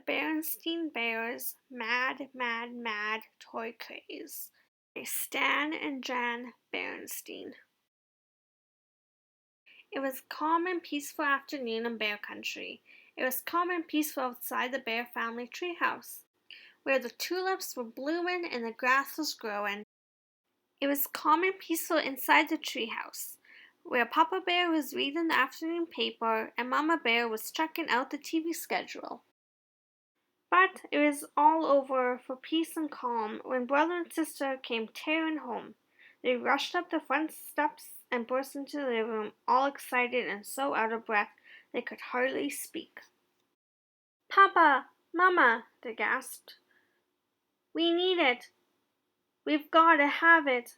Berenstain Bears' Mad, Mad, Mad Toy Craze by Stan and Jan Berenstain. It was a calm and peaceful afternoon in Bear Country. It was calm and peaceful outside the Bear family treehouse, where the tulips were blooming and the grass was growing. It was calm and peaceful inside the treehouse, where Papa Bear was reading the afternoon paper and Mama Bear was checking out the TV schedule. But it was all over for peace and calm when brother and sister came tearing home. They rushed up the front steps and burst into the living room, all excited and so out of breath they could hardly speak. "Papa! Mama!" they gasped. "We need it! We've gotta have it!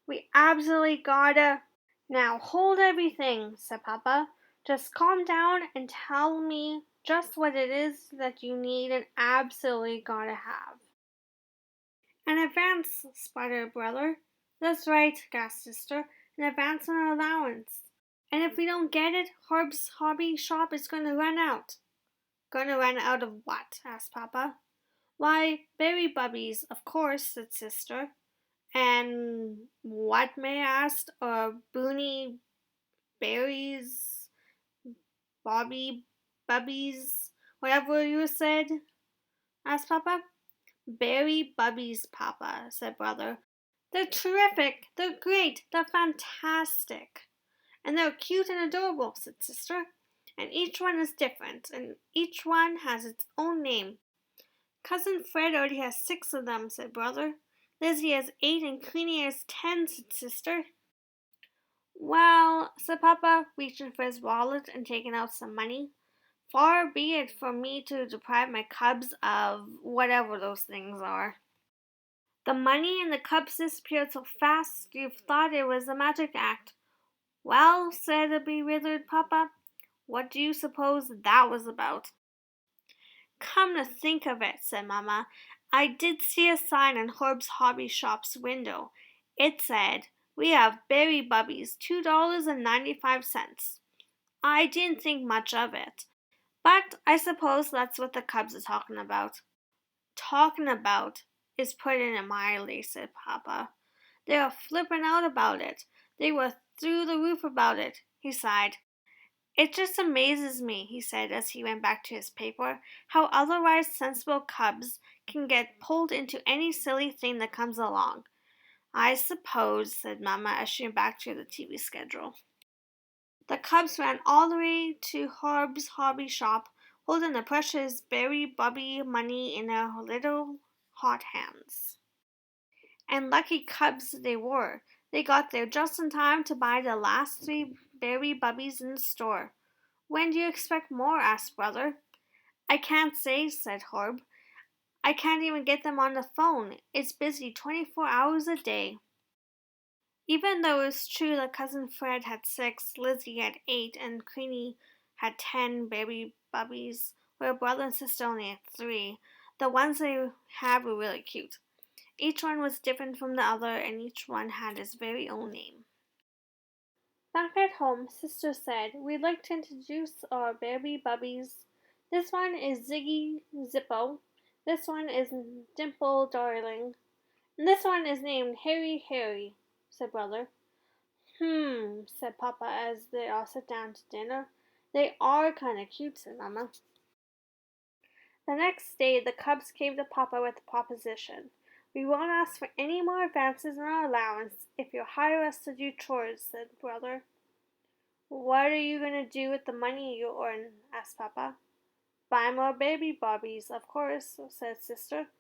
We absolutely gotta—" "Now hold everything," said Papa. "Just calm down and tell me just what it is that you need and absolutely gotta have." "An advance," sputtered brother. "That's right," gasped sister. "An advance on our allowance. And if we don't get it, Herb's hobby shop is going to run out." "Gonna run out of what?" asked Papa. "Why, berry bubbies, of course," said sister. "And what, may I ask, are boony berries, bobby, bubbies, whatever you said?" asked Papa. "Berry bubbies, Papa," said brother. "They're terrific, they're great, they're fantastic." "And they're cute and adorable," said sister. "And each one is different, and each one has its own name." "Cousin Fred already has 6 of them," said brother. "Lizzie has 8 and Queenie has 10, said sister. "Well," said Papa, reaching for his wallet and taking out some money, "far be it from me to deprive my cubs of whatever those things are." "The money and the cubs disappeared so fast you've thought it was a magic act." "Well," said the bewildered Papa, "what do you suppose that was about?" "Come to think of it," said Mama, "I did see a sign on Herb's hobby shop's window. It said, 'We have berry bubbies, $2.95. I didn't think much of it, but I suppose that's what the cubs are talking about." "Talking about is putting it mildly," said Papa. "They were flipping out about it. They were through the roof about it." He sighed. "It just amazes me," he said as he went back to his paper, "how otherwise sensible cubs can get pulled into any silly thing that comes along." "I suppose," said Mama as she went back to the TV schedule. The cubs ran all the way to Herb's hobby shop, holding the precious berry bubby money in their little hot hands. And lucky cubs they were. They got there just in time to buy the last 3 berry bubbies in the store. "When do you expect more?" asked brother. "I can't say," said Herb. "I can't even get them on the phone. It's busy 24 hours a day." Even though it was true that Cousin Fred had 6, Lizzie had 8, and Queenie had 10 baby bubbies, while brother and sister only had 3, the ones they had were really cute. Each one was different from the other, and each one had his very own name. Back at home, sister said, "We'd like to introduce our baby bubbies. This one is Ziggy Zippo. This one is Dimple Darling. And this one is named Harry," said brother. Said Papa as they all sat down to dinner. "They are kind of cute," said Mama. The next day, the cubs came to Papa with a proposition. "We won't ask for any more advances in our allowance if you'll hire us to do chores," said brother. "What are you going to do with the money you earn?" asked Papa. "Buy more baby bobbies, of course," said sister.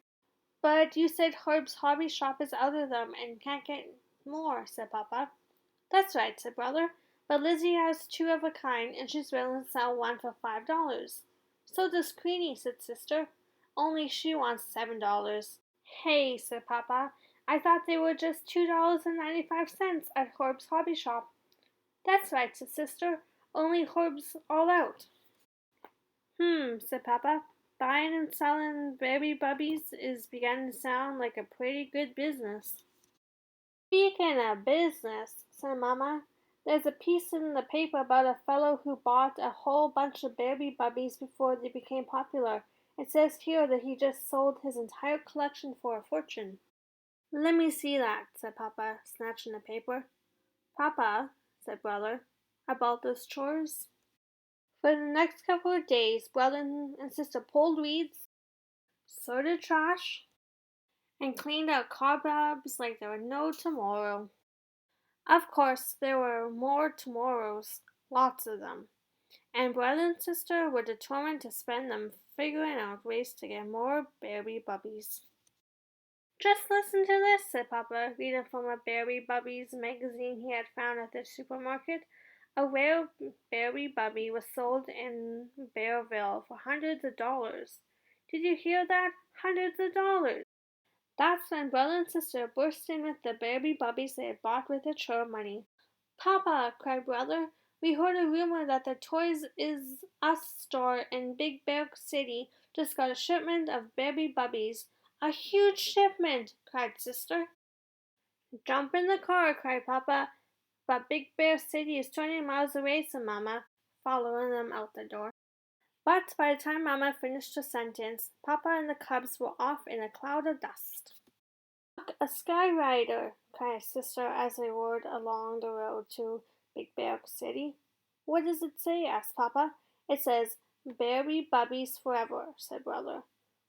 "But you said Herb's hobby shop is out of them and can't get more," said Papa. "That's right," said brother. "But Lizzie has 2 of a kind, and she's willing to sell one for $5. So does Queenie," said sister. "Only she wants $7. "Hey," said Papa, "I thought they were just $2.95 at Herb's hobby shop." "That's right," said sister. "Only Herb's all out." Said Papa. "Buying and selling baby bubbies is beginning to sound like a pretty good business." "Speaking of business," said Mama, "there's a piece in the paper about a fellow who bought a whole bunch of baby bubbies before they became popular. It says here that he just sold his entire collection for a fortune. Let me see that, said Papa, snatching the paper. Papa, said Brother, about those chores? For the next couple of days, Brother and Sister pulled weeds, sorted trash, and cleaned out cobwebs like there were no tomorrow. Of course, there were more tomorrows, lots of them, and Brother and Sister were determined to spend them figuring out ways to get more berry bubbies. Just listen to this, said Papa, reading from a Berry Bubbies magazine he had found at the supermarket. A rare berry bubby was sold in Bearville for hundreds of dollars. Did you hear that? Hundreds of dollars! That's when Brother and Sister burst in with the berry bubbies they had bought with their chore money. Papa, cried Brother, we heard a rumor that the Toys Is Us store in Big Bear City just got a shipment of berry bubbies. A huge shipment, cried Sister. Jump in the car, cried Papa. But Big Bear City is 20 miles away, said Mama, following them out the door. But by the time Mama finished her sentence, Papa and the cubs were off in a cloud of dust. Look, a sky rider, cried Sister as they roared along the road to Big Bear City. What does it say? Asked Papa. It says, Berry Bubbies Forever, said Brother.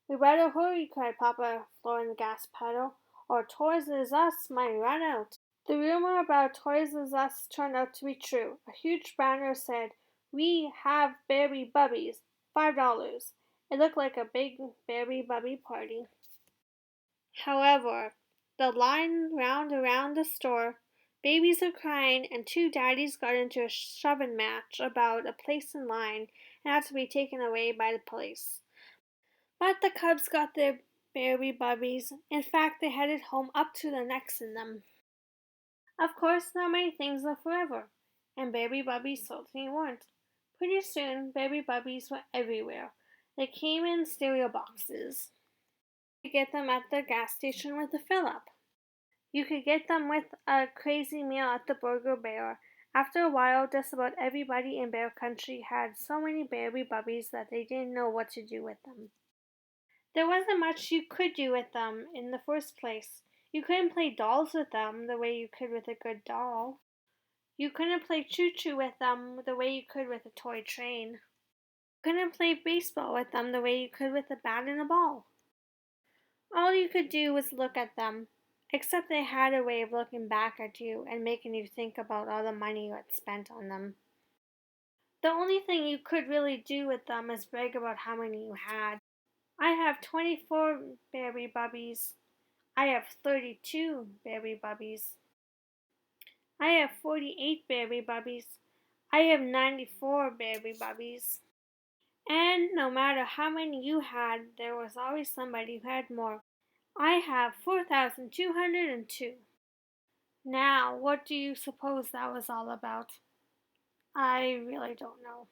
We better hurry, cried Papa, flooring the gas pedal, or Toys R Us might run out. The rumor about Toys R Us turned out to be true. A huge banner said, We have Berry Bubbies, $5. It looked like a big Berry Bubby party. However, the line wound around the store. Babies were crying, and two daddies got into a shoving match about a place in line and had to be taken away by the police. But the cubs got their berry bubbies. In fact, they headed home up to their necks in them. Of course, not many things live forever, and berry bubbies certainly weren't. Pretty soon, berry bubbies were everywhere. They came in stereo boxes. You could get them at the gas station with a fill-up. You could get them with a crazy meal at the Burger Bear. After a while, just about everybody in Bear Country had so many berry bubbies that they didn't know what to do with them. There wasn't much you could do with them in the first place. You couldn't play dolls with them the way you could with a good doll. You couldn't play choo-choo with them the way you could with a toy train. You couldn't play baseball with them the way you could with a bat and a ball. All you could do was look at them, except they had a way of looking back at you and making you think about all the money you had spent on them. The only thing you could really do with them is brag about how many you had. I have 24 berry bubbies. I have 32 berry bubbies. I have 48 berry bubbies. I have 94 berry bubbies. And no matter how many you had, there was always somebody who had more. I have 4,202. Now, what do you suppose that was all about? I really don't know.